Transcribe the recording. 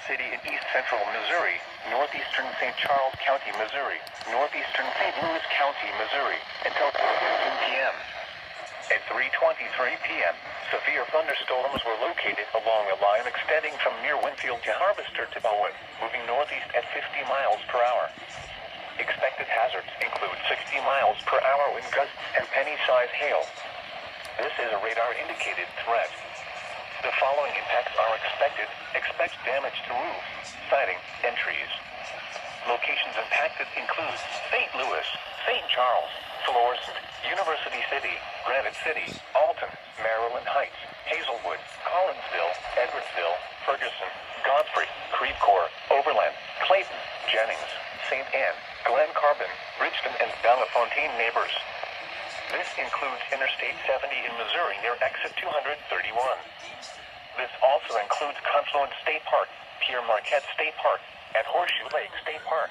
City in east central Missouri, northeastern St. Charles County, Missouri, northeastern St. Louis County, Missouri, until 2 p.m. At 3:23 p.m., severe thunderstorms were located along a line extending from near Winfield to Harvester to Bowen, moving northeast at 50 miles per hour. Expected hazards include 60 miles per hour wind gusts and penny-sized hail. This is a radar-indicated threat. The following impacts are expected. Expect damage to roofs, siding, and trees. Locations impacted include St. Louis, St. Charles, Florissant, University City, Granite City, Alton, Maryland Heights, Hazelwood, Collinsville, Edwardsville, Ferguson, Godfrey, Creve Coeur, Overland, Clayton, Jennings, St. Anne, Glen Carbon, Bridgeton, and Bellefontaine neighbors. This includes Interstate 70 in Missouri near exit 231. This also includes Confluence State Park, Pierre Marquette State Park, and Horseshoe Lake State Park.